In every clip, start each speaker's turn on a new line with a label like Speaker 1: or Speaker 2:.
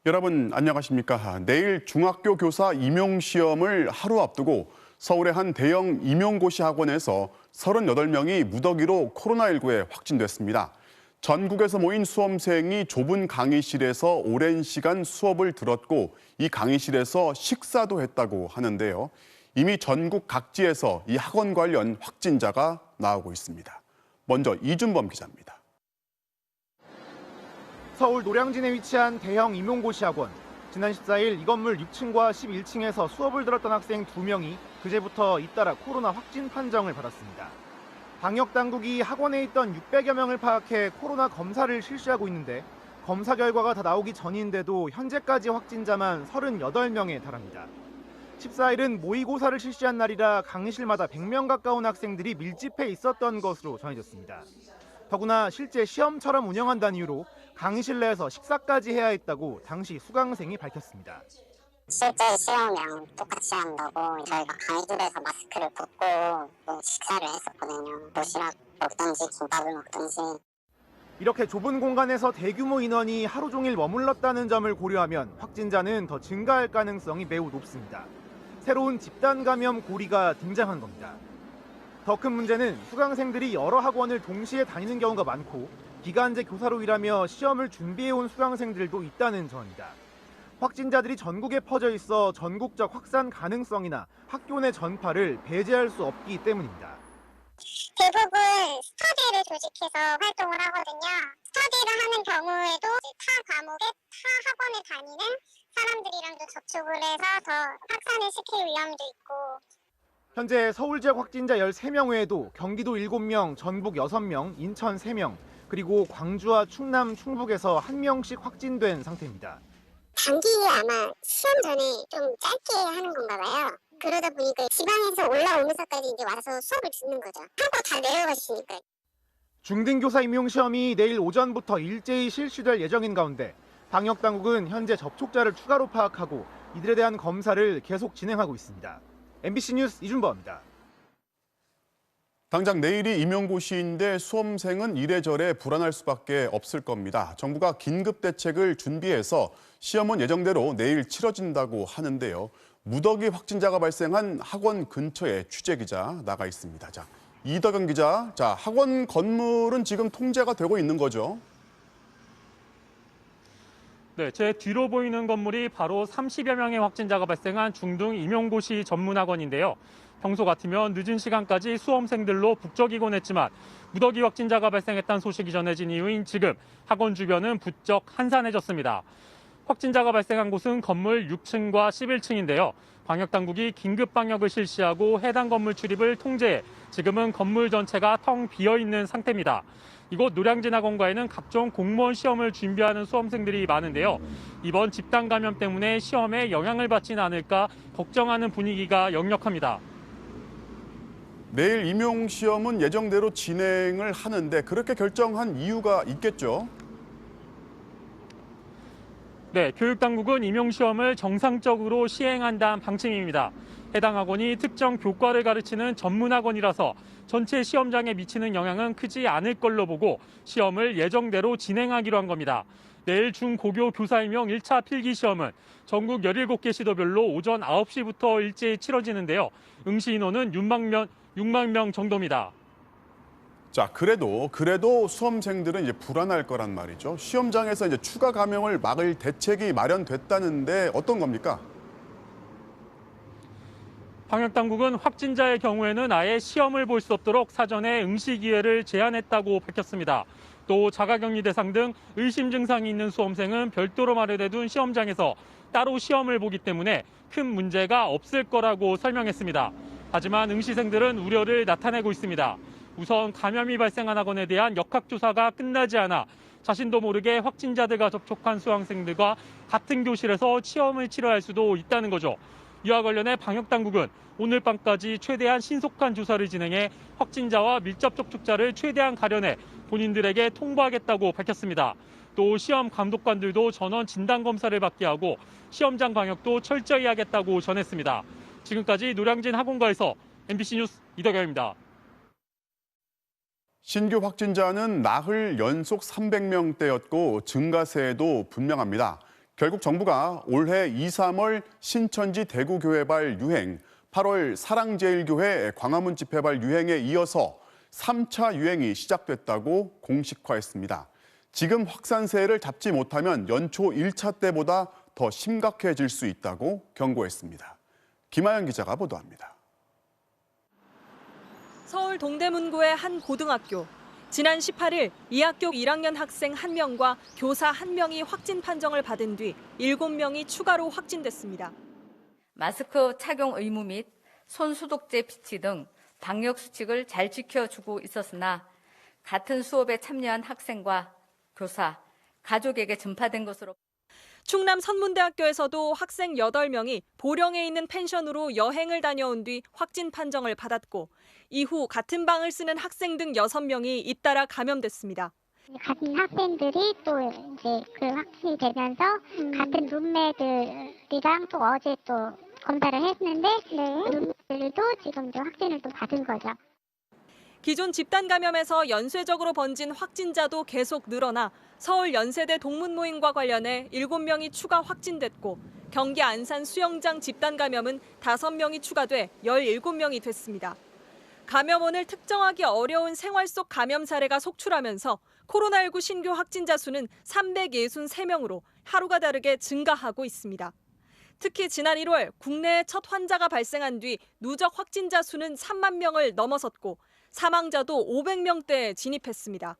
Speaker 1: 여러분 안녕하십니까? 내일 중학교 교사 임용 시험을 하루 앞두고 서울의 한 대형 임용고시 학원에서 38명이 무더기로 코로나19에 확진됐습니다. 전국에서 모인 수험생이 좁은 강의실에서 오랜 시간 수업을 들었고 이 강의실에서 식사도 했다고 하는데요. 이미 전국 각지에서 이 학원 관련 확진자가 나오고 있습니다. 먼저 이준범 기자입니다.
Speaker 2: 서울 노량진에 위치한 대형 임용고시 학원. 지난 14일 이 건물 6층과 11층에서 수업을 들었던 학생 2명이 그제부터 잇따라 코로나 확진 판정을 받았습니다. 방역당국이 학원에 있던 600여 명을 파악해 코로나 검사를 실시하고 있는데 검사 결과가 다 나오기 전인데도 현재까지 확진자만 38명에 달합니다. 14일은 모의고사를 실시한 날이라 강의실마다 100명 가까운 학생들이 밀집해 있었던 것으로 전해졌습니다. 더구나 실제 시험처럼 운영한다는 이유로 강의실 내에서 식사까지 해야 했다고 당시 수강생이 밝혔습니다.
Speaker 3: 실제 시험이랑 똑같이 한다고 저희가 강의실에서 마스크를 벗고 식사를 했었거든요. 도시락 먹든지 김밥을 먹든지.
Speaker 2: 이렇게 좁은 공간에서 대규모 인원이 하루 종일 머물렀다는 점을 고려하면 확진자는 더 증가할 가능성이 매우 높습니다. 새로운 집단 감염 고리가 등장한 겁니다. 더 큰 문제는 수강생들이 여러 학원을 동시에 다니는 경우가 많고 기간제 교사로 일하며 시험을 준비해온 수강생들도 있다는 점입니다. 확진자들이 전국에 퍼져 있어 전국적 확산 가능성이나 학교 내 전파를 배제할 수 없기 때문입니다.
Speaker 3: 대부분 스터디를 조직해서 활동을 하거든요. 스터디를 하는 경우에도 타 과목에 타 학원에 다니는 사람들이랑도 접촉을 해서 더 확산을 시킬 위험도 있고.
Speaker 2: 현재 서울 지역 확진자 13명 외에도 경기도 7명, 전북 6명, 인천 3명, 그리고 광주와 충남, 충북에서 1명씩 확진된 상태입니다.
Speaker 3: 단기에 아마 시험 전에 좀 짧게 하는 건가 봐요. 그러다 보니까 지방에서 올라오면서까지 이제 와서 수업을 듣는 거죠. 하고 다 내려가시니까.
Speaker 2: 중등교사 임용시험이 내일 오전부터 일제히 실시될 예정인 가운데 방역당국은 현재 접촉자를 추가로 파악하고 이들에 대한 검사를 계속 진행하고 있습니다. MBC 뉴스 이준범입니다.
Speaker 1: 당장 내일이 임용고시인데 수험생은 이래저래 불안할 수밖에 없을 겁니다. 정부가 긴급 대책을 준비해서 시험은 예정대로 내일 치러진다고 하는데요. 무더기 확진자가 발생한 학원 근처에 취재기자 나가 있습니다. 자, 이덕영 기자, 학원 건물은 지금 통제가 되고 있는 거죠?
Speaker 4: 네, 제 뒤로 보이는 건물이 바로 30여 명의 확진자가 발생한 중등 임용고시 전문학원인데요. 평소 같으면 늦은 시간까지 수험생들로 북적이곤 했지만 무더기 확진자가 발생했다는 소식이 전해진 이후인 지금 학원 주변은 부쩍 한산해졌습니다. 확진자가 발생한 곳은 건물 6층과 11층인데요. 방역당국이 긴급 방역을 실시하고 해당 건물 출입을 통제해 지금은 건물 전체가 텅 비어있는 상태입니다. 이곳 노량진 학원과에는 각종 공무원 시험을 준비하는 수험생들이 많은데요. 이번 집단 감염 때문에 시험에 영향을 받지는 않을까 걱정하는 분위기가 역력합니다.
Speaker 1: 내일 임용시험은 예정대로 진행을 하는데 그렇게 결정한 이유가 있겠죠?
Speaker 4: 네, 교육당국은 임용시험을 정상적으로 시행한다는 방침입니다. 해당 학원이 특정 교과를 가르치는 전문학원이라서 전체 시험장에 미치는 영향은 크지 않을 걸로 보고 시험을 예정대로 진행하기로 한 겁니다. 내일 중고교 교사 임용 1차 필기시험은 전국 17개 시도별로 오전 9시부터 일제히 치러지는데요. 응시 인원은 6만 명 정도입니다.
Speaker 1: 자, 그래도 수험생들은 이제 불안할 거란 말이죠. 시험장에서 이제 추가 감염을 막을 대책이 마련됐다는데 어떤 겁니까?
Speaker 4: 방역당국은 확진자의 경우에는 아예 시험을 볼 수 없도록 사전에 응시 기회를 제한했다고 밝혔습니다. 또 자가격리 대상 등 의심 증상이 있는 수험생은 별도로 마련해둔 시험장에서 따로 시험을 보기 때문에 큰 문제가 없을 거라고 설명했습니다. 하지만 응시생들은 우려를 나타내고 있습니다. 우선 감염이 발생한 학원에 대한 역학조사가 끝나지 않아 자신도 모르게 확진자들과 접촉한 수강생들과 같은 교실에서 시험을 치러야 할 수도 있다는 거죠. 이와 관련해 방역당국은 오늘 밤까지 최대한 신속한 조사를 진행해 확진자와 밀접 접촉자를 최대한 가려내 본인들에게 통보하겠다고 밝혔습니다. 또 시험 감독관들도 전원 진단검사를 받게 하고 시험장 방역도 철저히 하겠다고 전했습니다. 지금까지 노량진 학원가에서 MBC 뉴스 이덕영입니다.
Speaker 1: 신규 확진자는 나흘 연속 300명대였고 증가세도 분명합니다. 결국 정부가 올해 2, 3월 신천지 대구교회발 유행, 8월 사랑제일교회 광화문 집회발 유행에 이어서 3차 유행이 시작됐다고 공식화했습니다. 지금 확산세를 잡지 못하면 연초 1차 때보다 더 심각해질 수 있다고 경고했습니다. 김하연 기자가 보도합니다.
Speaker 5: 서울 동대문구의 한 고등학교. 지난 18일 이 학교 1학년 학생 1명과 교사 1명이 확진 판정을 받은 뒤 7명이 추가로 확진됐습니다.
Speaker 6: 마스크 착용 의무 및 손 소독제 비치 등 방역 수칙을 잘 지켜주고 있었으나 같은 수업에 참여한 학생과 교사, 가족에게 전파된 것으로.
Speaker 5: 충남 선문대학교에서도 학생 8명이 보령에 있는 펜션으로 여행을 다녀온 뒤 확진 판정을 받았고 이후 같은 방을 쓰는 학생 등 6명이 잇따라 감염됐습니다.
Speaker 3: 같은 학생들이 또 이제 그 확진이 되면서 같은 룸메들이랑 또 어제 또 검사를 했는데 룸메들도 지금 또 확진을 또 받은 거죠.
Speaker 5: 기존 집단 감염에서 연쇄적으로 번진 확진자도 계속 늘어나 서울 연세대 동문 모임과 관련해 7명이 추가 확진됐고 경기 안산 수영장 집단 감염은 5명이 추가돼 17명이 됐습니다. 감염원을 특정하기 어려운 생활 속 감염 사례가 속출하면서 코로나19 신규 확진자 수는 363명으로 하루가 다르게 증가하고 있습니다. 특히 지난 1월 국내에 첫 환자가 발생한 뒤 누적 확진자 수는 3만 명을 넘어섰고 사망자도 500명대에 진입했습니다.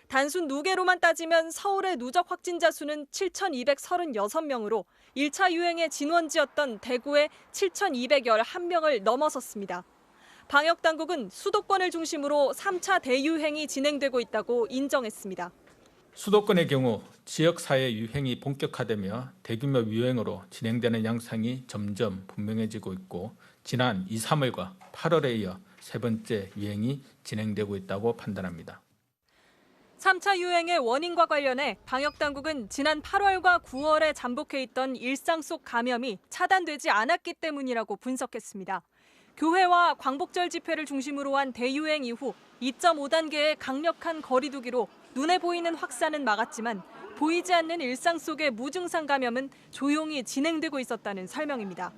Speaker 5: 단순 누계로만 따지면 서울의 누적 확진자 수는 7,236명으로 1차 유행의 진원지였던 대구의 7,211명을 넘어섰습니다. 방역당국은 수도권을 중심으로 3차 대유행이 진행되고 있다고 인정했습니다.
Speaker 7: 수도권의 경우 지역사회 유행이 본격화되며 대규모 유행으로 진행되는 양상이 점점 분명해지고 있고 지난 2, 3월과 8월에 이어 세 번째 유행이 진행되고 있다고 판단합니다.
Speaker 5: 3차 유행의 원인과 관련해 방역당국은 지난 8월과 9월에 잠복해 있던 일상 속 감염이 차단되지 않았기 때문이라고 분석했습니다. 교회와 광복절 집회를 중심으로 한 대유행 이후 2.5단계의 강력한 거리 두기로 눈에 보이는 확산은 막았지만 보이지 않는 일상 속의 무증상 감염은 조용히 진행되고 있었다는 설명입니다.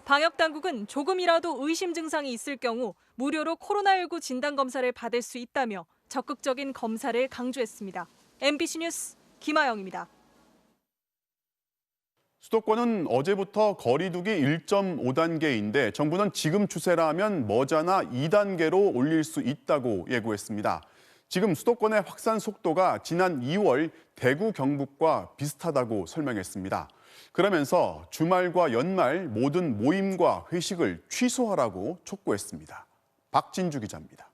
Speaker 5: 방역당국은 조금이라도 의심 증상이 있을 경우 무료로 코로나19 진단검사를 받을 수 있다며 적극적인 검사를 강조했습니다. MBC 뉴스 김하영입니다.
Speaker 1: 수도권은 어제부터 거리두기 1.5단계인데 정부는 지금 추세라면 머지않아 2단계로 올릴 수 있다고 예고했습니다. 지금 수도권의 확산 속도가 지난 2월 대구, 경북과 비슷하다고 설명했습니다. 그러면서 주말과 연말 모든 모임과 회식을 취소하라고 촉구했습니다. 박진주 기자입니다.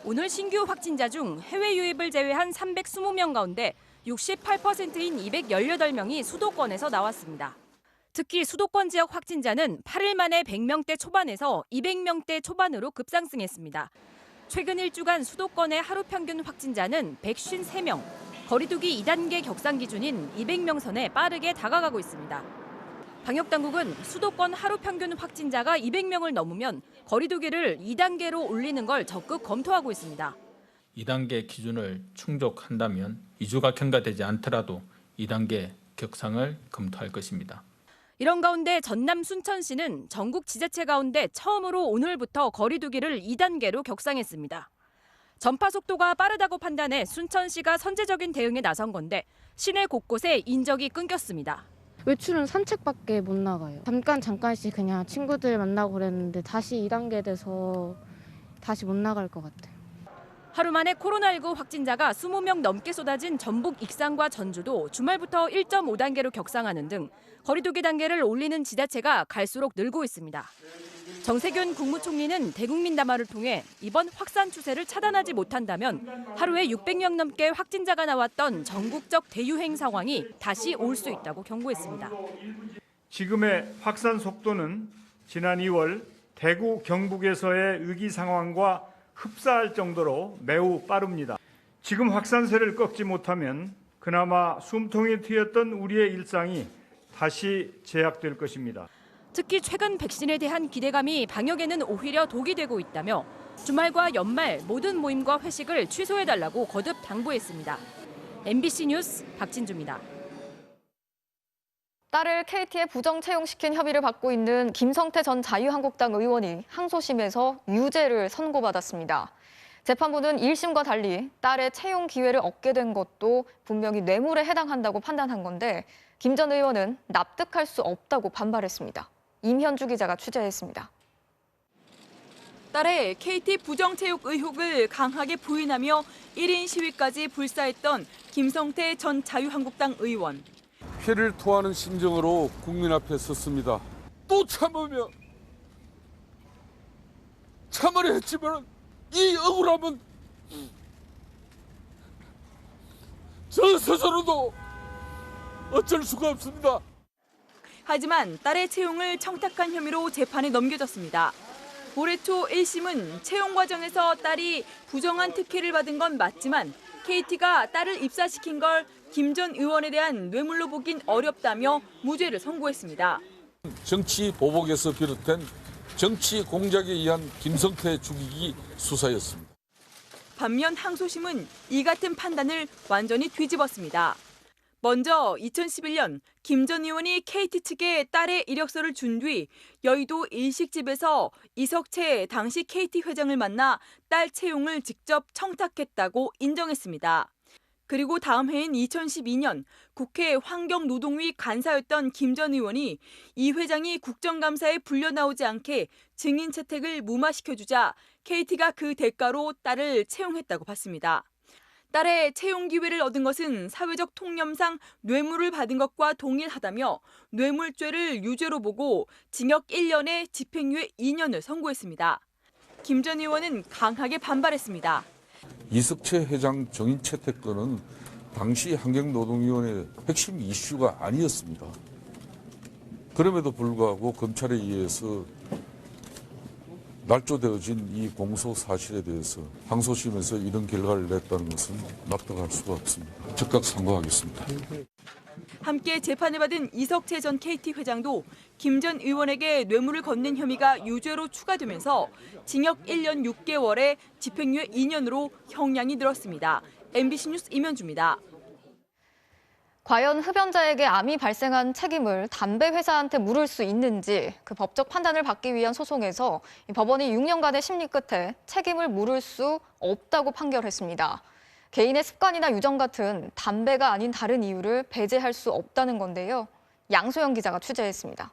Speaker 8: 오늘 신규 확진자 중 해외 유입을 제외한 320명 가운데 68%인 218명이 수도권에서 나왔습니다. 특히 수도권 지역 확진자는 8일 만에 100명대 초반에서 200명대 초반으로 급상승했습니다. 최근 1주간 수도권의 하루 평균 확진자는 153명, 거리두기 2단계 격상 기준인 200명 선에 빠르게 다가가고 있습니다. 방역당국은 수도권 하루 평균 확진자가 200명을 넘으면 거리두기를 2단계로 올리는 걸 적극 검토하고 있습니다.
Speaker 7: 2단계 기준을 충족한다면 2주가 경과되지 않더라도 2단계 격상을 검토할 것입니다.
Speaker 8: 이런 가운데 전남 순천시는 전국 지자체 가운데 처음으로 오늘부터 거리두기를 2단계로 격상했습니다. 전파 속도가 빠르다고 판단해 순천시가 선제적인 대응에 나선 건데 시내 곳곳에 인적이 끊겼습니다.
Speaker 9: 외출은 산책밖에 못 나가요. 잠깐씩 그냥 친구들 만나고 그랬는데 다시 2단계 돼서 다시 못 나갈 것 같아요.
Speaker 8: 하루 만에 코로나19 확진자가 20명 넘게 쏟아진 전북 익산과 전주도 주말부터 1.5단계로 격상하는 등 거리두기 단계를 올리는 지자체가 갈수록 늘고 있습니다. 정세균 국무총리는 대국민 담화를 통해 이번 확산 추세를 차단하지 못한다면 하루에 600명 넘게 확진자가 나왔던 전국적 대유행 상황이 다시 올 수 있다고 경고했습니다.
Speaker 10: 지금의 확산 속도는 지난 2월 대구, 경북에서의 위기 상황과 흡사할 정도로 매우 빠릅니다. 지금 확산세를 꺾지 못하면 그나마 숨통이 트였던 우리의 일상이 다시 제약될 것입니다.
Speaker 8: 특히 최근 백신에 대한 기대감이 방역에는 오히려 독이 되고 있다며 주말과 연말 모든 모임과 회식을 취소해달라고 거듭 당부했습니다. MBC 뉴스 박진주입니다.
Speaker 11: 딸을 KT에 부정 채용시킨 혐의를 받고 있는 김성태 전 자유한국당 의원이 항소심에서 유죄를 선고받았습니다. 재판부는 1심과 달리 딸의 채용 기회를 얻게 된 것도 분명히 뇌물에 해당한다고 판단한 건데 김 전 의원은 납득할 수 없다고 반발했습니다. 임현주 기자가 취재했습니다.
Speaker 5: 딸의 KT 부정체육 의혹을 강하게 부인하며 1인 시위까지 불사했던 김성태 전 자유한국당 의원.
Speaker 12: 피를 토하는 심정으로 국민 앞에 섰습니다. 또 참으려 했지만 이 억울함은 저 스스로도 어쩔 수가 없습니다.
Speaker 5: 하지만 딸의 채용을 청탁한 혐의로 재판에 넘겨졌습니다. 올해 초 1심은 채용 과정에서 딸이 부정한 특혜를 받은 건 맞지만 KT가 딸을 입사시킨 걸 김 전 의원에 대한 뇌물로 보긴 어렵다며 무죄를 선고했습니다.
Speaker 12: 정치 보복에서 비롯된 정치 공작에 의한 김성태 죽이기 수사였습니다.
Speaker 5: 반면 항소심은 이 같은 판단을 완전히 뒤집었습니다. 먼저 2011년 김 전 의원이 KT 측에 딸의 이력서를 준 뒤 여의도 일식집에서 이석채 당시 KT 회장을 만나 딸 채용을 직접 청탁했다고 인정했습니다. 그리고 다음 해인 2012년 국회 환경노동위 간사였던 김 전 의원이 이 회장이 국정감사에 불려 나오지 않게 증인 채택을 무마시켜주자 KT가 그 대가로 딸을 채용했다고 봤습니다. 딸의 채용 기회를 얻은 것은 사회적 통념상 뇌물을 받은 것과 동일하다며 뇌물죄를 유죄로 보고 징역 1년에 집행유예 2년을 선고했습니다. 김 전 의원은 강하게 반발했습니다.
Speaker 12: 이석채 회장 정인 채택 건은 당시 환경노동위원회 핵심 이슈가 아니었습니다. 그럼에도 불구하고 검찰에 의해서 날조되어진 이 공소 사실에 대해서 항소심에서 이런 결과를 냈다는 것은 납득할 수가 없습니다. 즉각 상고하겠습니다.
Speaker 5: 함께 재판을 받은 이석채 전 KT 회장도 김 전 의원에게 뇌물을 건넨 혐의가 유죄로 추가되면서 징역 1년 6개월에 집행유예 2년으로 형량이 늘었습니다. MBC 뉴스 임현주입니다.
Speaker 11: 과연 흡연자에게 암이 발생한 책임을 담배 회사한테 물을 수 있는지 그 법적 판단을 받기 위한 소송에서 법원이 6년간의 심리 끝에 책임을 물을 수 없다고 판결했습니다. 개인의 습관이나 유전 같은 담배가 아닌 다른 이유를 배제할 수 없다는 건데요. 양소영 기자가 취재했습니다.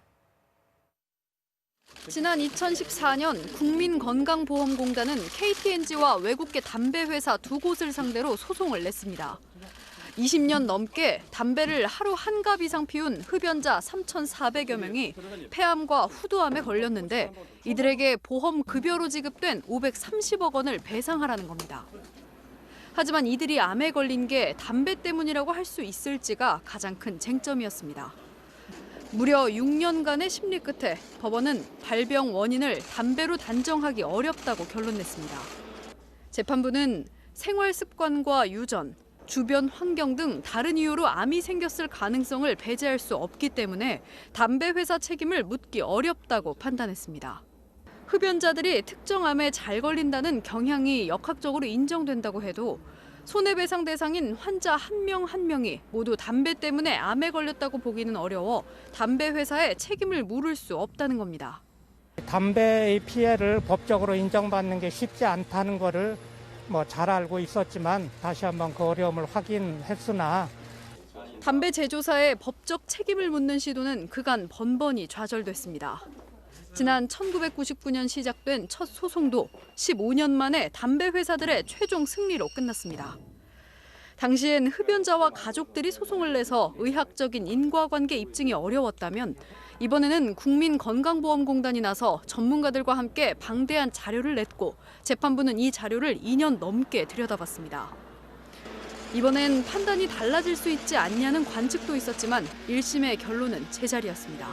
Speaker 13: 지난 2014년 국민건강보험공단은 KTNG와 외국계 담배 회사 두 곳을 상대로 소송을 냈습니다. 20년 넘게 담배를 하루 한 갑 이상 피운 흡연자 3,400여 명이 폐암과 후두암에 걸렸는데 이들에게 보험 급여로 지급된 530억 원을 배상하라는 겁니다. 하지만 이들이 암에 걸린 게 담배 때문이라고 할 수 있을지가 가장 큰 쟁점이었습니다. 무려 6년간의 심리 끝에 법원은 발병 원인을 담배로 단정하기 어렵다고 결론냈습니다. 재판부는 생활 습관과 유전, 주변 환경 등 다른 이유로 암이 생겼을 가능성을 배제할 수 없기 때문에 담배 회사 책임을 묻기 어렵다고 판단했습니다. 흡연자들이 특정 암에 잘 걸린다는 경향이 역학적으로 인정된다고 해도 손해배상 대상인 환자 한 명 한 명이 모두 담배 때문에 암에 걸렸다고 보기는 어려워 담배 회사에 책임을 물을 수 없다는 겁니다.
Speaker 14: 담배의 피해를 법적으로 인정받는 게 쉽지 않다는 거를 잘 알고 있었지만 다시 한번 그 어려움을 확인했으나
Speaker 13: 담배 제조사의 법적 책임을 묻는 시도는 그간 번번이 좌절됐습니다. 지난 1999년 시작된 첫 소송도 15년 만에 담배 회사들의 최종 승리로 끝났습니다. 당시엔 흡연자와 가족들이 소송을 내서 의학적인 인과관계 입증이 어려웠다면 이번에는 국민건강보험공단이 나서 전문가들과 함께 방대한 자료를 냈고 재판부는 이 자료를 2년 넘게 들여다봤습니다. 이번엔 판단이 달라질 수 있지 않냐는 관측도 있었지만 1심의 결론은 제자리였습니다.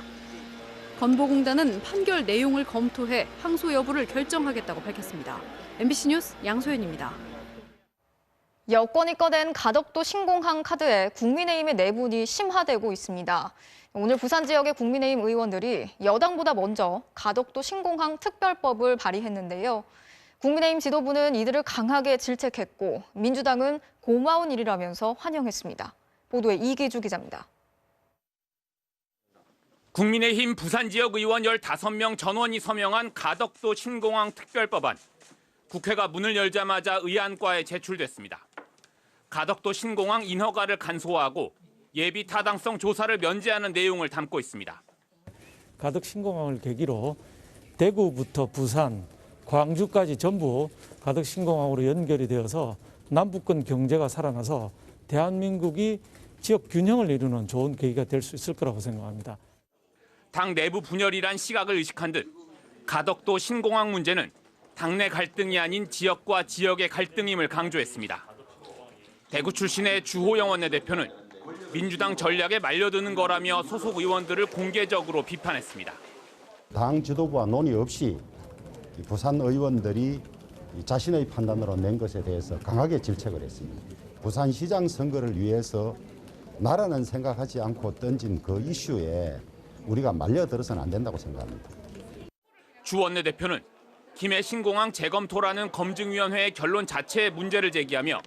Speaker 13: 건보공단은 판결 내용을 검토해 항소 여부를 결정하겠다고 밝혔습니다. MBC 뉴스 양소연입니다.
Speaker 11: 여권이 꺼낸 가덕도 신공항 카드에 국민의힘의 내분이 심화되고 있습니다. 오늘 부산 지역의 국민의힘 의원들이 여당보다 먼저 가덕도 신공항 특별법을 발의했는데요. 국민의힘 지도부는 이들을 강하게 질책했고 민주당은 고마운 일이라면서 환영했습니다. 보도에 이기주 기자입니다.
Speaker 15: 국민의힘 부산 지역 의원 15명 전원이 서명한 가덕도 신공항 특별법안. 국회가 문을 열자마자 의안과에 제출됐습니다. 가덕도 신공항 인허가를 간소화하고 예비 타당성 조사를 면제하는 내용을 담고 있습니다.
Speaker 16: 가덕 신공항을 계기로 대구부터 부산, 광주까지 전부 가덕 신공항으로 연결이 되어서 남북권 경제가 살아나서 대한민국이 지역 균형을 이루는 좋은 계기가 될 수 있을 거라고 생각합니다.
Speaker 15: 당 내부 분열이란 시각을 의식한 듯 가덕도 신공항 문제는 당내 갈등이 아닌 지역과 지역의 갈등임을 강조했습니다. 대구 출신의 주호영 원내대표는 민주당 전략에 말려드는 거라며 소속 의원들을 공개적으로 비판했습니다.
Speaker 17: 당 지도부와 논의 없이 부산 의원들이 자신의 판단으로 낸 것에 대해서 강하게 질책을 했습니다. 부산시장 선거를 위해서 나라는 생각하지 않고 던진 그 이슈에 우리가 말려들어서는 안 된다고 생각합니다.
Speaker 15: 주 원내대표는 김해 신공항 재검토라는 검증위원회의 결론 자체에 문제를 제기하며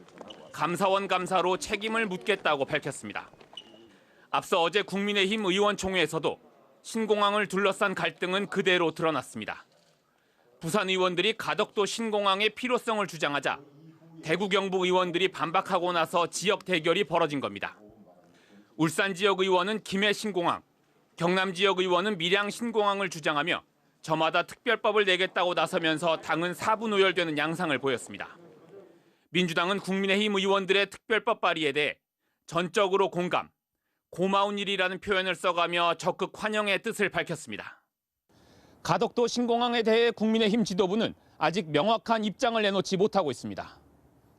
Speaker 15: 감사원 감사로 책임을 묻겠다고 밝혔습니다. 앞서 어제 국민의힘 의원총회에서도 신공항을 둘러싼 갈등은 그대로 드러났습니다. 부산 의원들이 가덕도 신공항의 필요성을 주장하자 대구 경북 의원들이 반박하고 나서 지역 대결이 벌어진 겁니다. 울산 지역 의원은 김해 신공항, 경남 지역 의원은 밀양 신공항을 주장하며 저마다 특별법을 내겠다고 나서면서 당은 4분오열되는 양상을 보였습니다. 민주당은 국민의힘 의원들의 특별법 발의에 대해 전적으로 공감, 고마운 일이라는 표현을 써가며 적극 환영의 뜻을 밝혔습니다. 가덕도 신공항에 대해 국민의힘 지도부는 아직 명확한 입장을 내놓지 못하고 있습니다.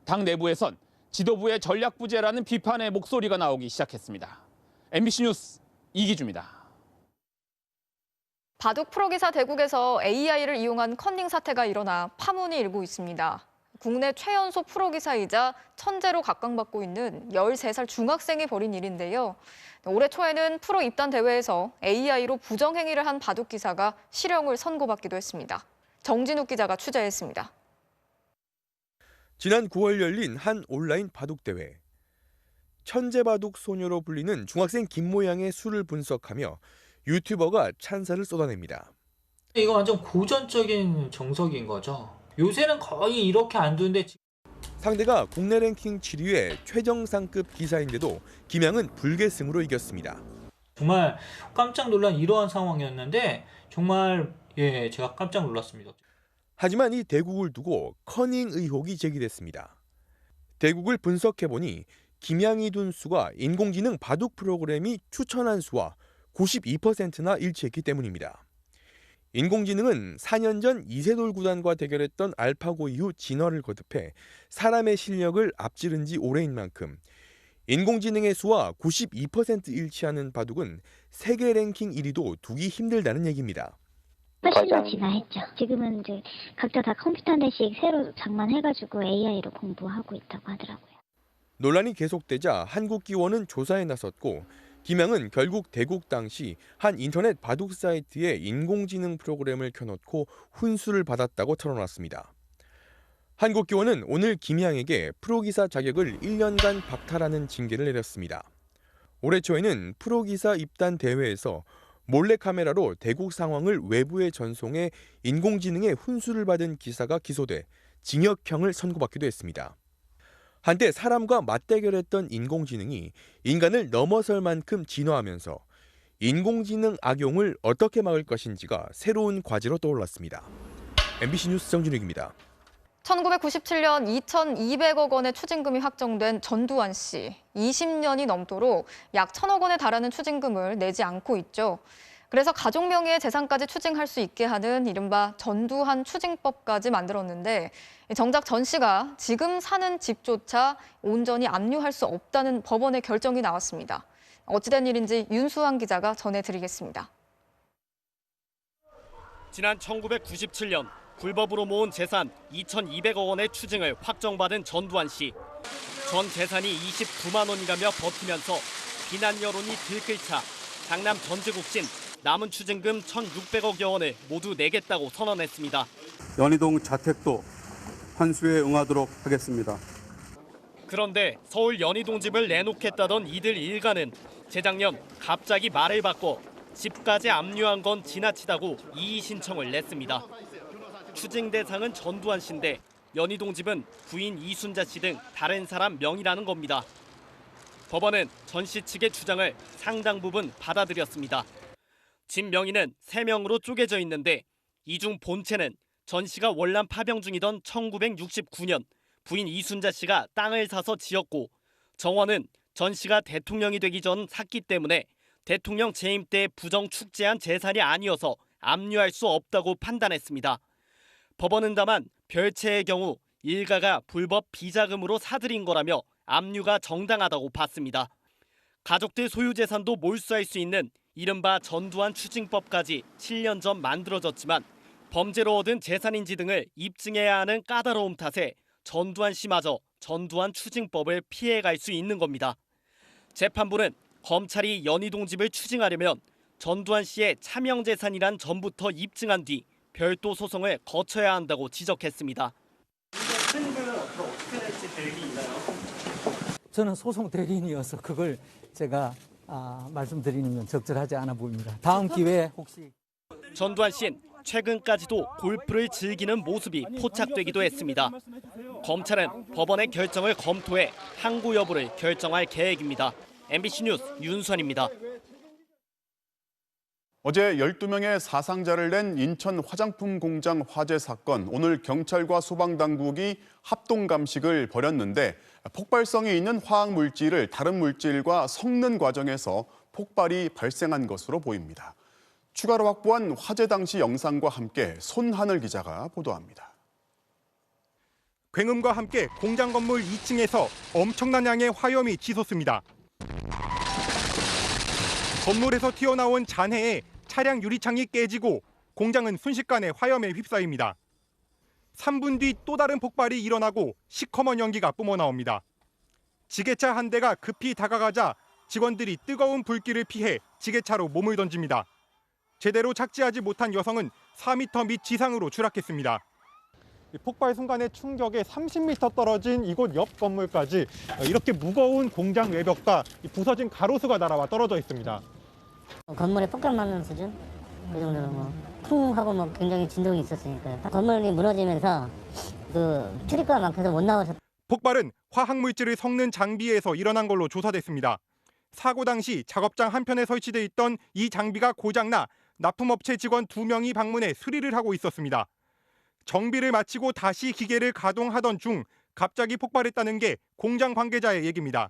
Speaker 15: 당 내부에선 지도부의 전략 부재라는 비판의 목소리가 나오기 시작했습니다. MBC 뉴스 이기주입니다.
Speaker 11: 바둑 프로기사 대국에서 AI를 이용한 커닝 사태가 일어나 파문이 일고 있습니다. 국내 최연소 프로기사이자 천재로 각광받고 있는 13살 중학생이 벌인 일인데요. 올해 초에는 프로 입단 대회에서 AI로 부정행위를 한 바둑 기사가 실형을 선고받기도 했습니다. 정진욱 기자가 취재했습니다.
Speaker 18: 지난 9월 열린 한 온라인 바둑 대회. 천재바둑 소녀로 불리는 중학생 김모양의 수를 분석하며 유튜버가 찬사를 쏟아냅니다.
Speaker 19: 이거 완전 고전적인 정석인 거죠. 요새는 거의 이렇게 안 두는데
Speaker 18: 상대가 국내 랭킹 7위의 최정상급 기사인데도 김양은 불계승으로 이겼습니다.
Speaker 19: 정말 깜짝 놀란 이러한 상황이었는데 정말 제가 깜짝 놀랐습니다.
Speaker 18: 하지만 이 대국을 두고 커닝 의혹이 제기됐습니다. 대국을 분석해보니 김양이 둔 수가 인공지능 바둑 프로그램이 추천한 수와 92%나 일치했기 때문입니다. 인공지능은 4년 전 이세돌 구단과 대결했던 알파고 이후 진화를 거듭해 사람의 실력을 앞지른 지 오래인 만큼 인공지능의 수와 92% 일치하는 바둑은 세계 랭킹 1위도 두기 힘들다는 얘기입니다.
Speaker 20: 훨씬 더 진화했죠. 지금은 이제 각자 다 컴퓨터 한 대씩 새로 장만해가지고 AI로 공부하고 있다고 하더라고요.
Speaker 18: 논란이 계속되자 한국기원은 조사에 나섰고 김양은 결국 대국 당시 한 인터넷 바둑 사이트에 인공지능 프로그램을 켜놓고 훈수를 받았다고 털어놨습니다. 한국기원은 오늘 김양에게 프로기사 자격을 1년간 박탈하는 징계를 내렸습니다. 올해 초에는 프로기사 입단 대회에서 몰래카메라로 대국 상황을 외부에 전송해 인공지능의 훈수를 받은 기사가 기소돼 징역형을 선고받기도 했습니다. 한때 사람과 맞대결했던 인공지능이 인간을 넘어설 만큼 진화하면서 인공지능 악용을 어떻게 막을 것인지가 새로운 과제로 떠올랐습니다. MBC 뉴스 정준익입니다.
Speaker 11: 1997년 2,200억 원의 추징금이 확정된 전두환 씨. 20년이 넘도록 약 1,000억 원에 달하는 추징금을 내지 않고 있죠. 그래서 가족 명의의 재산까지 추징할 수 있게 하는 이른바 전두환 추징법까지 만들었는데 정작 전 씨가 지금 사는 집조차 온전히 압류할 수 없다는 법원의 결정이 나왔습니다. 어찌된 일인지 윤수환 기자가 전해드리겠습니다.
Speaker 21: 지난 1997년 불법으로 모은 재산 2,200억 원의 추징을 확정받은 전두환 씨. 전 재산이 29만 원이라며 버티면서 비난 여론이 들끓자 강남 전지국신 남은 추징금 1,600억여 원을 모두 내겠다고 선언했습니다.
Speaker 22: 연희동 자택도 환수에 응하도록 하겠습니다.
Speaker 21: 그런데 서울 연희동 집을 내놓겠다던 이들 일가는 재작년 갑자기 말을 바꿔 집까지 압류한 건 지나치다고 이의 신청을 냈습니다. 추징 대상은 전두환 씨인데 연희동 집은 부인 이순자 씨 등 다른 사람 명의라는 겁니다. 법원은 전 씨 측의 주장을 상당 부분 받아들였습니다. 집 명의는 3명으로 쪼개져 있는데 이 중 본체는 전 씨가 월남 파병 중이던 1969년 부인 이순자 씨가 땅을 사서 지었고, 정원은 전 씨가 대통령이 되기 전 샀기 때문에 대통령 재임 때 부정 축제한 재산이 아니어서 압류할 수 없다고 판단했습니다. 법원은 다만 별채의 경우 일가가 불법 비자금으로 사들인 거라며 압류가 정당하다고 봤습니다. 가족들 소유 재산도 몰수할 수 있는 이른바 전두환 추징법까지 7년 전 만들어졌지만 범죄로 얻은 재산인지 등을 입증해야 하는 까다로움 탓에 전두환 씨마저 전두환 추징법을 피해갈 수 있는 겁니다. 재판부는 검찰이 연희동 집을 추징하려면 전두환 씨의 차명재산이란 점부터 입증한 뒤 별도 소송을 거쳐야 한다고 지적했습니다.
Speaker 2: 승부는 어떻게 될지 계획이 있나요?
Speaker 4: 저는 소송 대리인이어서 그걸 제가 말씀드리는 건 적절하지 않아 보입니다. 다음 기회에 혹시.
Speaker 21: 전두환 씨는 최근까지도 골프를 즐기는 모습이 포착되기도 했습니다. 검찰은 법원의 결정을 검토해 항고 여부를 결정할 계획입니다. MBC 뉴스 윤수환입니다.
Speaker 1: 어제 12명의 사상자를 낸 인천 화장품 공장 화재 사건, 오늘 경찰과 소방당국이 합동감식을 벌였는데 폭발성이 있는 화학물질을 다른 물질과 섞는 과정에서 폭발이 발생한 것으로 보입니다. 추가로 확보한 화재 당시 영상과 함께 손하늘 기자가 보도합니다.
Speaker 23: 굉음과 함께 공장 건물 2층에서 엄청난 양의 화염이 치솟습니다. 건물에서 튀어나온 잔해에 차량 유리창이 깨지고 공장은 순식간에 화염에 휩싸입니다. 3분 뒤 또 다른 폭발이 일어나고 시커먼 연기가 뿜어나옵니다. 지게차 한 대가 급히 다가가자 직원들이 뜨거운 불길을 피해 지게차로 몸을 던집니다. 제대로 착지하지 못한 여성은 4m 밑 지상으로 추락했습니다. 폭발 순간의 충격에 30m 떨어진 이곳 옆 건물까지 이렇게 무거운 공장 외벽과 부서진 가로수가 날아와 떨어져 있습니다.
Speaker 24: 건물에 폭격 맞는 수준? 그 정도로 쿵 하고 굉장히 진동이 있었으니까요. 건물이 무너지면서 그 출입구가 막혀서 못 나와서.
Speaker 23: 폭발은 화학물질을 섞는 장비에서 일어난 걸로 조사됐습니다. 사고 당시 작업장 한편에 설치돼 있던 이 장비가 고장나 납품업체 직원 2명이 방문해 수리를 하고 있었습니다. 정비를 마치고 다시 기계를 가동하던 중 갑자기 폭발했다는 게 공장 관계자의 얘기입니다.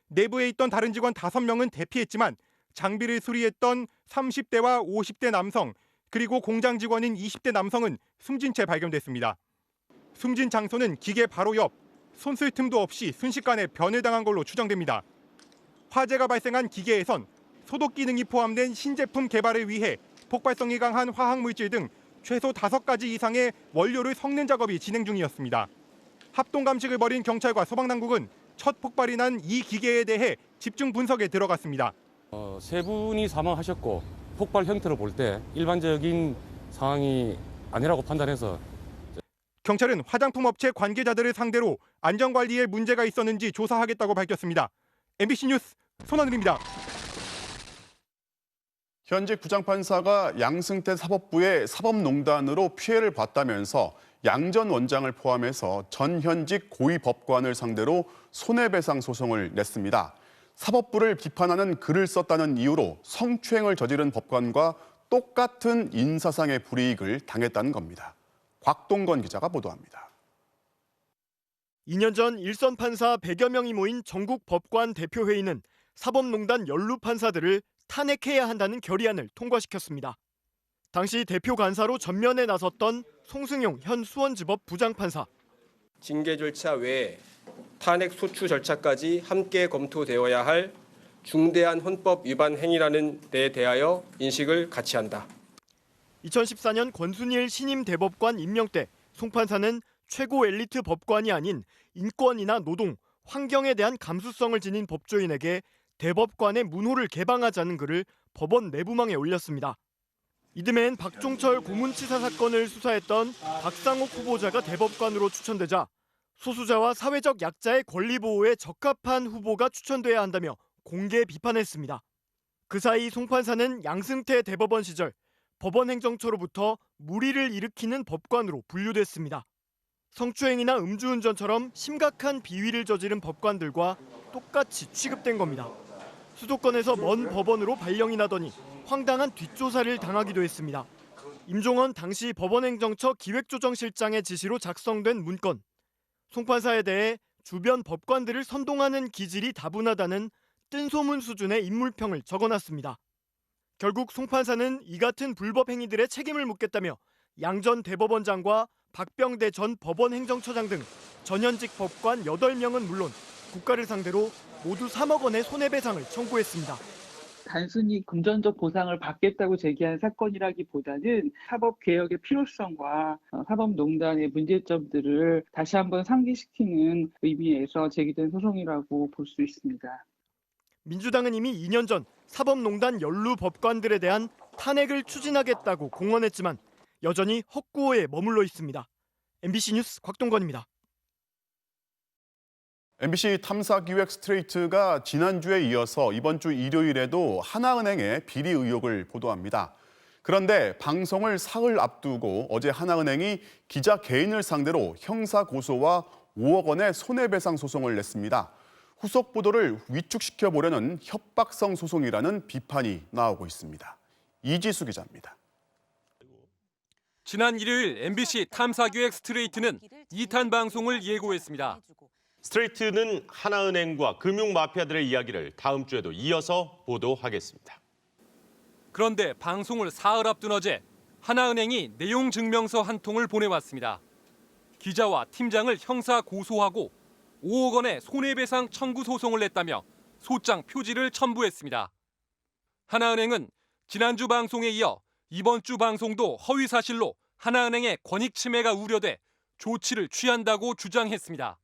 Speaker 23: 내부에 있던 다른 직원 5명은 대피했지만 장비를 수리했던 30대와 50대 남성 그리고 공장 직원인 20대 남성은 숨진 채 발견됐습니다. 숨진 장소는 기계 바로 옆, 손쓸 틈도 없이 순식간에 변을 당한 걸로 추정됩니다. 화재가 발생한 기계에선 소독 기능이 포함된 신제품 개발을 위해 폭발성이 강한 화학물질 등 최소 5가지 이상의 원료를 섞는 작업이 진행 중이었습니다. 합동 감식을 벌인 경찰과 소방당국은 첫 폭발이 난 이 기계에 대해 집중 분석에 들어갔습니다.
Speaker 25: 3분이 사망하셨고 폭발 형태로 볼 때 일반적인 상황이 아니라고 판단해서
Speaker 23: 경찰은 화장품 업체 관계자들을 상대로 안전관리에 문제가 있었는지 조사하겠다고 밝혔습니다. MBC 뉴스 손하늘입니다.
Speaker 1: 현직 부장판사가 양승태 사법부의 사법농단으로 피해를 봤다면서 양 전 원장을 포함해서 전 현직 고위 법관을 상대로 손해배상 소송을 냈습니다. 사법부를 비판하는 글을 썼다는 이유로 성추행을 저지른 법관과 똑같은 인사상의 불이익을 당했다는 겁니다. 곽동건 기자가 보도합니다.
Speaker 26: 2년 전 일선 판사 100여 명이 모인 전국 법관 대표회의는 사법농단 연루 판사들을 탄핵해야 한다는 결의안을 통과시켰습니다. 당시 대표 간사로 전면에 나섰던 송승용 현 수원지법 부장판사.
Speaker 27: 징계 절차 외에 탄핵 소추 절차까지 함께 검토되어야 할 중대한 헌법 위반 행위라는 데 대하여 인식을 같이 한다.
Speaker 26: 2014년 권순일 신임 대법관 임명 때 송 판사는 최고 엘리트 법관이 아닌 인권이나 노동, 환경에 대한 감수성을 지닌 법조인에게 대법관의 문호를 개방하자는 글을 법원 내부망에 올렸습니다. 이듬해엔 박종철 고문치사 사건을 수사했던 박상옥 후보자가 대법관으로 추천되자 소수자와 사회적 약자의 권리 보호에 적합한 후보가 추천돼야 한다며 공개 비판했습니다. 그 사이 송 판사는 양승태 대법원 시절 법원 행정처로부터 무리를 일으키는 법관으로 분류됐습니다. 성추행이나 음주운전처럼 심각한 비위를 저지른 법관들과 똑같이 취급된 겁니다. 수도권에서 먼 법원으로 발령이 나더니 황당한 뒷조사를 당하기도 했습니다. 임종원 당시 법원행정처 기획조정실장의 지시로 작성된 문건. 송 판사에 대해 주변 법관들을 선동하는 기질이 다분하다는 뜬소문 수준의 인물평을 적어놨습니다. 결국 송 판사는 이 같은 불법 행위들의 책임을 묻겠다며 양 전 대법원장과 박병대 전 법원행정처장 등 전현직 법관 8명은 물론 국가를 상대로 모두 3억 원의 손해배상을 청구했습니다.
Speaker 3: 단순히 금전적 보상을 받겠다고 제기한 사건이라기보다는 사법개혁의 필요성과 사법농단의 문제점들을 다시 한번 상기시키는 의미에서 제기된 소송이라고 볼 수 있습니다.
Speaker 26: 민주당은 이미 2년 전 사법농단 연루 법관들에 대한 탄핵을 추진하겠다고 공언했지만 여전히 헛구호에 머물러 있습니다. MBC 뉴스 곽동건입니다.
Speaker 1: MBC 탐사기획 스트레이트가 지난주에 이어서 이번 주 일요일에도 하나은행의 비리 의혹을 보도합니다. 그런데 방송을 사흘 앞두고 어제 하나은행이 기자 개인을 상대로 형사 고소와 5억 원의 손해배상 소송을 냈습니다. 후속 보도를 위축시켜 보려는 협박성 소송이라는 비판이 나오고 있습니다. 이지수 기자입니다.
Speaker 6: 지난 일요일 MBC 탐사기획 스트레이트는 2탄 방송을 예고했습니다.
Speaker 7: 스트레이트는 하나은행과 금융마피아들의 이야기를 다음 주에도 이어서 보도하겠습니다.
Speaker 6: 그런데 방송을 사흘 앞둔 어제 하나은행이 내용 증명서 한 통을 보내왔습니다. 기자와 팀장을 형사 고소하고 5억 원의 손해배상 청구 소송을 냈다며 소장 표지를 첨부했습니다. 하나은행은 지난주 방송에 이어 이번 주 방송도 허위 사실로 하나은행의 권익 침해가 우려돼 조치를 취한다고 주장했습니다.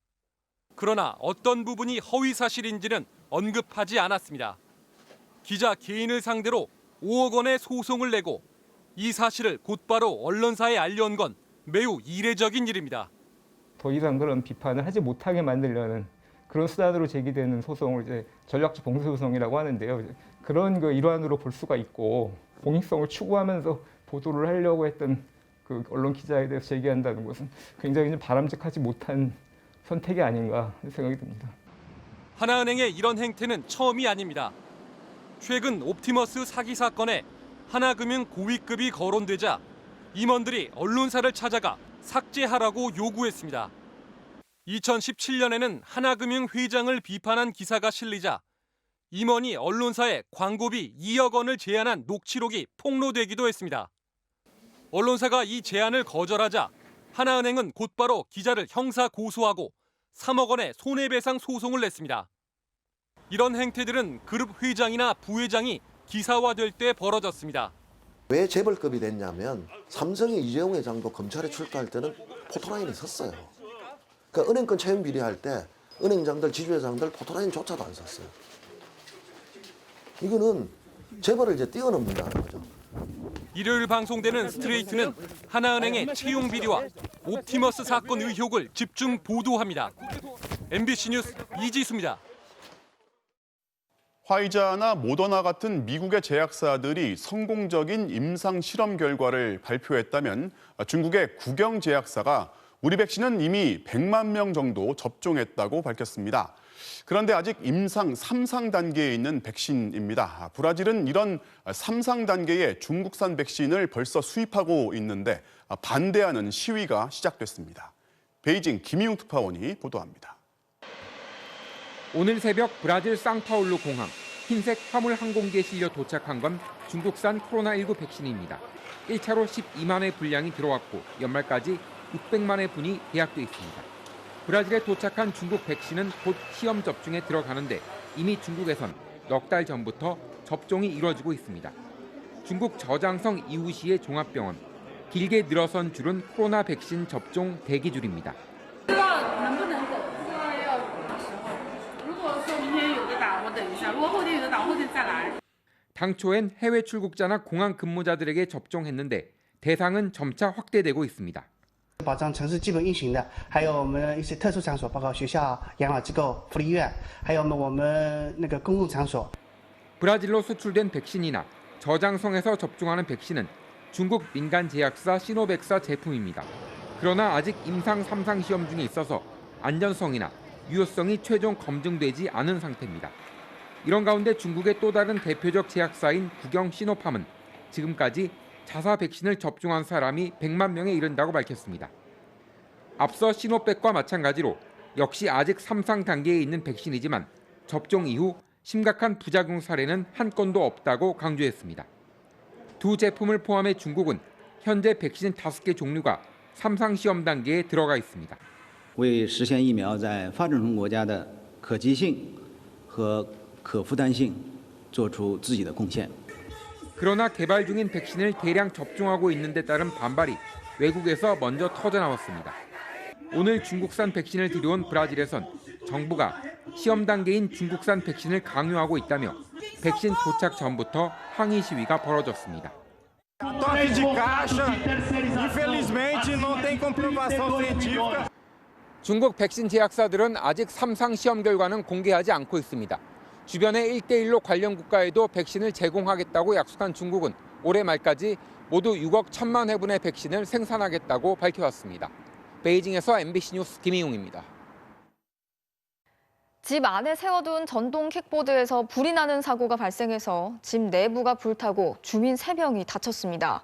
Speaker 6: 그러나 어떤 부분이 허위 사실인지는 언급하지 않았습니다. 기자 개인을 상대로 5억 원의 소송을 내고 이 사실을 곧바로 언론사에 알려온 건 매우 이례적인 일입니다.
Speaker 8: 더 이상 그런 비판을 하지 못하게 만들려는 그런 수단으로 제기되는 소송을 이제 전략적 봉쇄 소송이라고 하는데요. 그런 일환으로 볼 수가 있고 공익성을 추구하면서 보도를 하려고 했던 그 언론 기자에 대해서 제기한다는 것은 굉장히 바람직하지 못한 선택이 아닌가 생각이 듭니다.
Speaker 6: 하나은행의 이런 행태는 처음이 아닙니다. 최근 옵티머스 사기 사건에 하나금융 고위급이 거론되자 임원들이 언론사를 찾아가 삭제하라고 요구했습니다. 2017년에는 하나금융 회장을 비판한 기사가 실리자 임원이 언론사에 광고비 2억 원을 제안한 녹취록이 폭로되기도 했습니다. 언론사가 이 제안을 거절하자 하나은행은 곧바로 기자를 형사 고소하고 3억 원의 손해배상 소송을 냈습니다. 이런 행태들은 그룹 회장이나 부회장이 기사화될 때 벌어졌습니다.
Speaker 9: 왜 재벌급이 됐냐면 삼성의 이재용 회장도 검찰에 출두할 때는 포토라인에 섰어요. 그러니까 은행권 채용 비리할 때 은행장들, 지주회장들 포토라인조차도 안 섰어요. 이거는 재벌을 이제 뛰어넘는다는 거죠.
Speaker 6: 일요일 방송되는 스트레이트는 하나은행의 채용 비리와 옵티머스 사건 의혹을 집중 보도합니다. MBC 뉴스 이지수입니다.
Speaker 1: 화이자나 모더나 같은 미국의 제약사들이 성공적인 임상 실험 결과를 발표했다면 중국의 국영 제약사가 우리 백신은 이미 100만 명 정도 접종했다고 밝혔습니다. 그런데 아직 임상 3상 단계에 있는 백신입니다. 브라질은 이런 3상 단계의 중국산 백신을 벌써 수입하고 있는데 반대하는 시위가 시작됐습니다. 베이징 김희웅 특파원이 보도합니다.
Speaker 10: 오늘 새벽 브라질 상파울루 공항, 흰색 화물 항공기에 실려 도착한 건 중국산 코로나19 백신입니다. 1차로 12만 회 분량이 들어왔고 연말까지 600만 회 분이 예약돼 있습니다. 브라질에 도착한 중국 백신은 곧 시험 접종에 들어가는데 이미 중국에선 넉 달 전부터 접종이 이루어지고 있습니다. 중국 저장성 이우시의 종합병원, 길게 늘어선 줄은 코로나 백신 접종 대기줄입니다. 당초엔 해외 출국자나 공항 근무자들에게 접종했는데 대상은 점차 확대되고 있습니다.
Speaker 12: 保障城市基本运行的，还有我们一些特殊场所，包括学校、养老机构、福利院，还有我们那个公共场所。
Speaker 10: 브라질로 수출된 백신이나 저장성에서 접종하는 백신은 중국 민간 제약사 시노백사 제품입니다. 그러나 아직 임상 3상 시험 중에 있어서 안전성이나 유효성이 최종 검증되지 않은 상태입니다. 이런 가운데 중국의 또 다른 대표적 제약사인 국영 시노팜은 지금까지 자사 백신을 접종한 사람이 100만 명에 이른다고 밝혔습니다. 앞서 시노백과 마찬가지로 역시 아직 3상 단계에 있는 백신이지만 접종 이후 심각한 부작용 사례는 한 건도 없다고 강조했습니다. 두 제품을 포함해 중국은 현재 백신 5개 종류가 3상 시험 단계에 들어가 있습니다.
Speaker 5: 为实现疫苗在发展中国家的可及性和可负担性做出自己的贡献.
Speaker 10: 그러나 개발 중인 백신을 대량 접종하고 있는 데 따른 반발이 외국에서 먼저 터져나왔습니다. 오늘 중국산 백신을 들여온 브라질에선 정부가 시험 단계인 중국산 백신을 강요하고 있다며 백신 도착 전부터 항의 시위가 벌어졌습니다. 중국 백신 제약사들은 아직 3상 시험 결과는 공개하지 않고 있습니다. 주변의 1대1로 관련 국가에도 백신을 제공하겠다고 약속한 중국은 올해 말까지 모두 6억 1천만 회분의 백신을 생산하겠다고 밝혀왔습니다. 베이징에서 MBC 뉴스 김희용입니다.
Speaker 11: 집 안에 세워둔 전동 킥보드에서 불이 나는 사고가 발생해서 집 내부가 불타고 주민 3명이 다쳤습니다.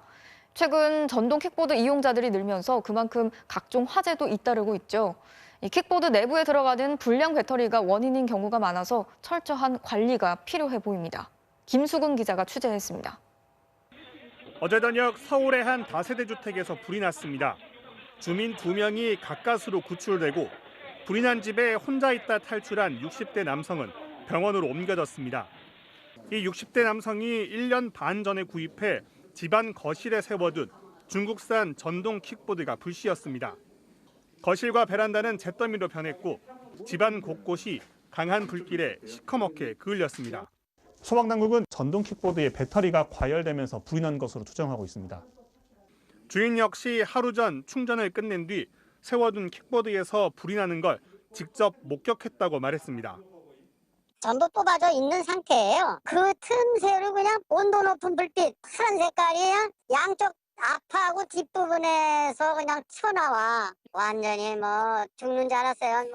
Speaker 11: 최근 전동 킥보드 이용자들이 늘면서 그만큼 각종 화재도 잇따르고 있죠. 이 킥보드 내부에 들어가는 불량 배터리가 원인인 경우가 많아서 철저한 관리가 필요해 보입니다. 김수근 기자가 취재했습니다.
Speaker 23: 어제 저녁 서울의 한 다세대 주택에서 불이 났습니다. 주민 2명이 가까스로 구출되고 불이 난 집에 혼자 있다 탈출한 60대 남성은 병원으로 옮겨졌습니다. 이 60대 남성이 1년 반 전에 구입해 집안 거실에 세워둔 중국산 전동 킥보드가 불씨였습니다. 거실과 베란다는 잿더미로 변했고 집안 곳곳이 강한 불길에 시커멓게 그을렸습니다. 소방당국은 전동 킥보드의 배터리가 과열되면서 불이 난 것으로 추정하고 있습니다. 주인 역시 하루 전 충전을 끝낸 뒤 세워둔 킥보드에서 불이 나는 걸 직접 목격했다고 말했습니다.
Speaker 13: 전부 뽑아져 있는 상태예요. 그 틈새로 그냥 온도 높은 불빛, 파란 색깔이 양쪽 앞하고 뒷부분에서 그냥 튀어나와. 완전히 죽는 줄 알았어요.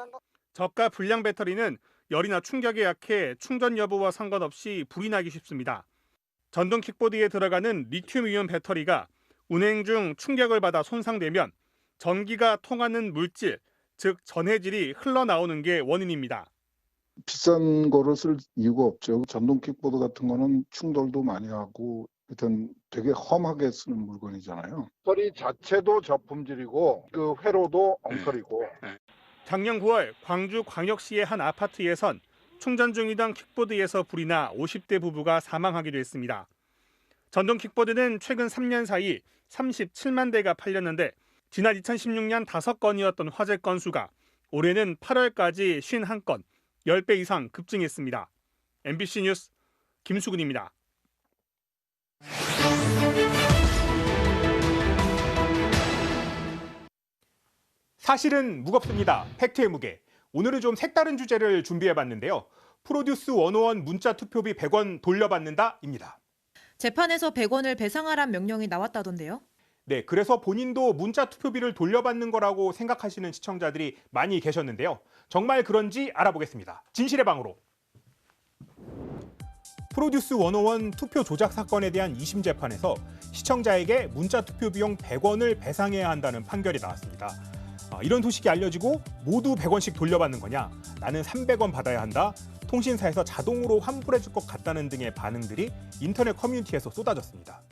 Speaker 23: 저가 불량 배터리는 열이나 충격에 약해 충전 여부와 상관없이 불이 나기 쉽습니다. 전동 킥보드에 들어가는 리튬이온 배터리가 운행 중 충격을 받아 손상되면 전기가 통하는 물질, 즉 전해질이 흘러나오는 게 원인입니다.
Speaker 14: 비싼 거를 쓸 이유가 없죠. 전동 킥보드 같은 거는 충돌도 많이 하고 하여튼 되게 험하게 쓰는 물건이잖아요. 배터리 자체도 저품질이고 그 회로도 엉터리고.
Speaker 23: 작년 9월 광주광역시의 한 아파트에선 충전 중이던 킥보드에서 불이 나 50대 부부가 사망하기도 했습니다. 전동 킥보드는 최근 3년 사이 37만 대가 팔렸는데 지난 2016년 5건이었던 화재 건수가 올해는 8월까지 51건, 10배 이상 급증했습니다. MBC 뉴스 김수근입니다. 사실은 무겁습니다. 팩트의 무게. 오늘은 좀 색다른 주제를 준비해봤는데요. 프로듀스 101 문자 투표비 100원 돌려받는다입니다.
Speaker 15: 재판에서 100원을 배상하란 명령이 나왔다던데요.
Speaker 23: 네, 그래서 본인도 문자 투표비를 돌려받는 거라고 생각하시는 시청자들이 많이 계셨는데요. 정말 그런지 알아보겠습니다. 진실의 방으로. 프로듀스 101 투표 조작 사건에 대한 2심 재판에서 시청자에게 문자 투표 비용 100원을 배상해야 한다는 판결이 나왔습니다. 이런 소식이 알려지고 모두 100원씩 돌려받는 거냐? 나는 300원 받아야 한다. 통신사에서 자동으로 환불해줄 것 같다는 등의 반응들이 인터넷 커뮤니티에서 쏟아졌습니다.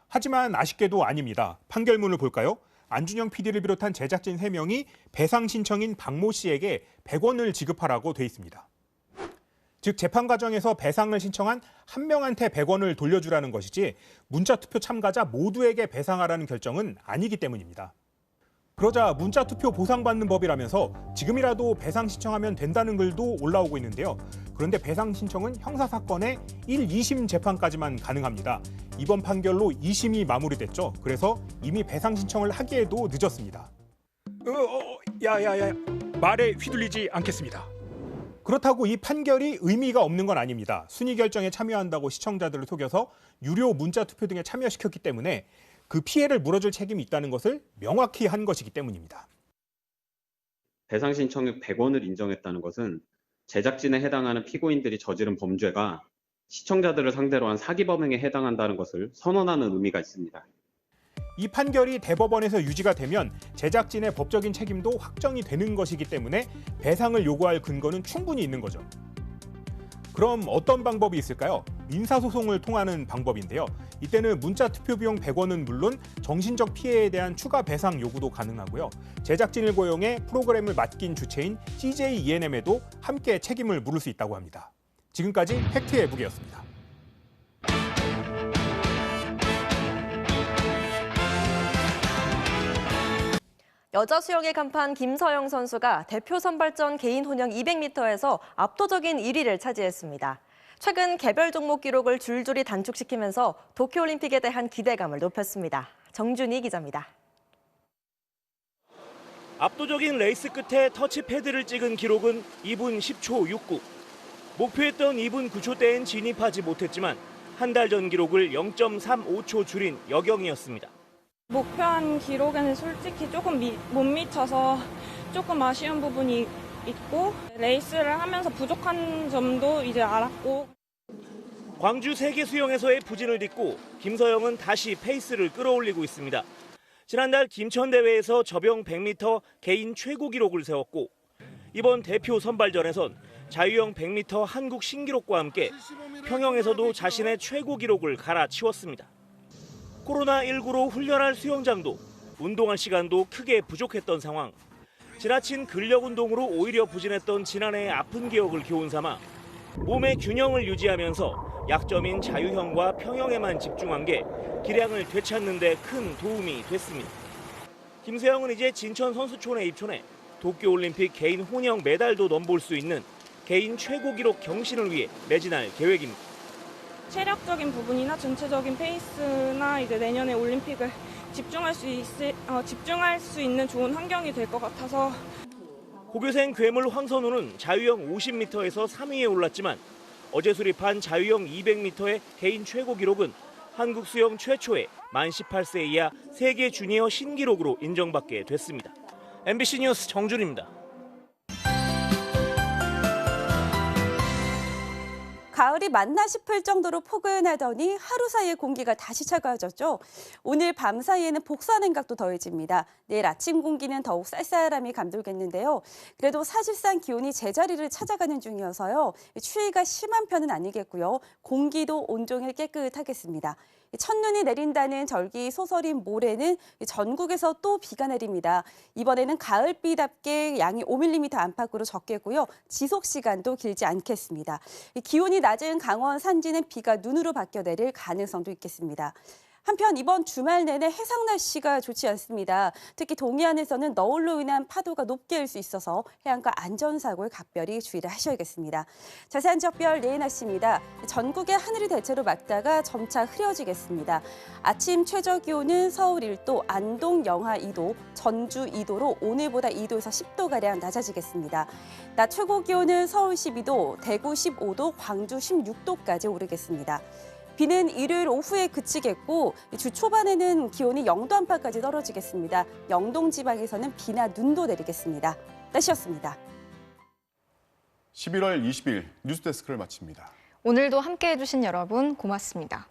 Speaker 23: 하지만 아쉽게도 아닙니다. 판결문을 볼까요? 안준영 PD를 비롯한 제작진 3명이 배상 신청인 박모 씨에게 100원을 지급하라고 돼 있습니다. 즉 재판 과정에서 배상을 신청한 한 명한테 100원을 돌려주라는 것이지 문자투표 참가자 모두에게 배상하라는 결정은 아니기 때문입니다. 그러자 문자투표 보상받는 법이라면서 지금이라도 배상 신청하면 된다는 글도 올라오고 있는데요. 그런데 배상 신청은 형사사건의 1, 2심 재판까지만 가능합니다. 이번 판결로 2심이 마무리됐죠. 그래서 이미 배상 신청을 하기에도 늦었습니다. 야야야, 말에 휘둘리지 않겠습니다. 그렇다고 이 판결이 의미가 없는 건 아닙니다. 순위 결정에 참여한다고 시청자들을 속여서 유료 문자 투표 등에 참여시켰기 때문에 그 피해를 물어줄 책임이 있다는 것을 명확히 한 것이기 때문입니다.
Speaker 2: 배상 신청액 100원을 인정했다는 것은 제작진에 해당하는 피고인들이 저지른 범죄가 시청자들을 상대로 한 사기 범행에 해당한다는 것을 선언하는 의미가 있습니다.
Speaker 23: 이 판결이 대법원에서 유지가 되면 제작진의 법적인 책임도 확정이 되는 것이기 때문에 배상을 요구할 근거는 충분히 있는 거죠. 그럼 어떤 방법이 있을까요? 민사소송을 통하는 방법인데요. 이때는 문자 투표 비용 100원은 물론 정신적 피해에 대한 추가 배상 요구도 가능하고요. 제작진을 고용해 프로그램을 맡긴 주체인 CJ ENM에도 함께 책임을 물을 수 있다고 합니다. 지금까지 팩트의 무게였습니다.
Speaker 16: 여자 수영의 간판 김서영 선수가 대표 선발전 개인 혼영 200m에서 압도적인 1위를 차지했습니다. 최근 개별 종목 기록을 줄줄이 단축시키면서 도쿄올림픽에 대한 기대감을 높였습니다. 정준희 기자입니다.
Speaker 17: 압도적인 레이스 끝에 터치패드를 찍은 기록은 2분 10초 69. 목표했던 2분 9초대엔 진입하지 못했지만 한 달 전 기록을 0.35초 줄인 여경이었습니다.
Speaker 18: 목표한 기록에는 솔직히 조금 못 미쳐서 조금 아쉬운 부분이 있고 레이스를 하면서 부족한 점도 이제 알았고.
Speaker 17: 광주 세계수영에서의 부진을 딛고 김서영은 다시 페이스를 끌어올리고 있습니다. 지난달 김천대회에서 저병 100m 개인 최고 기록을 세웠고 이번 대표 선발전에선 자유형 100m 한국 신기록과 함께 평영에서도 자신의 최고 기록을 갈아치웠습니다. 코로나19로 훈련할 수영장도 운동할 시간도 크게 부족했던 상황. 지나친 근력 운동으로 오히려 부진했던 지난해의 아픈 기억을 교훈 삼아 몸의 균형을 유지하면서 약점인 자유형과 평형에만 집중한 게 기량을 되찾는 데 큰 도움이 됐습니다. 김서영은 이제 진천 선수촌에 입촌해 도쿄올림픽 개인 혼영 메달도 넘볼 수 있는 개인 최고 기록 경신을 위해 매진할 계획입니다.
Speaker 18: 체력적인 부분이나 전체적인 페이스나 이제 내년에 올림픽을 집중할 수 있는 좋은 환경이 될 것 같아서.
Speaker 17: 고교생 괴물 황선우는 자유형 50m에서 3위에 올랐지만 어제 수립한 자유형 200m의 개인 최고 기록은 한국 수영 최초의 만 18세 이하 세계 주니어 신기록으로 인정받게 됐습니다. MBC 뉴스 정준입니다.
Speaker 19: 가을이 맞나 싶을 정도로 포근하더니 하루 사이에 공기가 다시 차가워졌죠. 오늘 밤 사이에는 복사냉각도 더해집니다. 내일 아침 공기는 더욱 쌀쌀함이 감돌겠는데요. 그래도 사실상 기온이 제자리를 찾아가는 중이어서요. 추위가 심한 편은 아니겠고요. 공기도 온종일 깨끗하겠습니다. 첫눈이 내린다는 절기 소설인 모레는 전국에서 또 비가 내립니다. 이번에는 가을비답게 양이 5mm 안팎으로 적겠고요. 지속 시간도 길지 않겠습니다. 기온이 낮은 강원 산지는 비가 눈으로 바뀌어 내릴 가능성도 있겠습니다. 한편 이번 주말 내내 해상 날씨가 좋지 않습니다. 특히 동해안에서는 너울로 인한 파도가 높게 일 수 있어서 해안가 안전사고에 각별히 주의를 하셔야겠습니다. 자세한 지역별 내일 날씨입니다. 전국의 하늘이 대체로 맑다가 점차 흐려지겠습니다. 아침 최저 기온은 서울 1도, 안동 영하 2도, 전주 2도로 오늘보다 2도에서 10도가량 낮아지겠습니다. 낮 최고 기온은 서울 12도, 대구 15도, 광주 16도까지 오르겠습니다. 비는 일요일 오후에 그치겠고 주 초반에는 기온이 0도 안팎까지 떨어지겠습니다. 영동 지방에서는 비나 눈도 내리겠습니다. 날씨였습니다.
Speaker 1: 11월 20일 뉴스데스크를 마칩니다.
Speaker 11: 오늘도 함께해 주신 여러분 고맙습니다.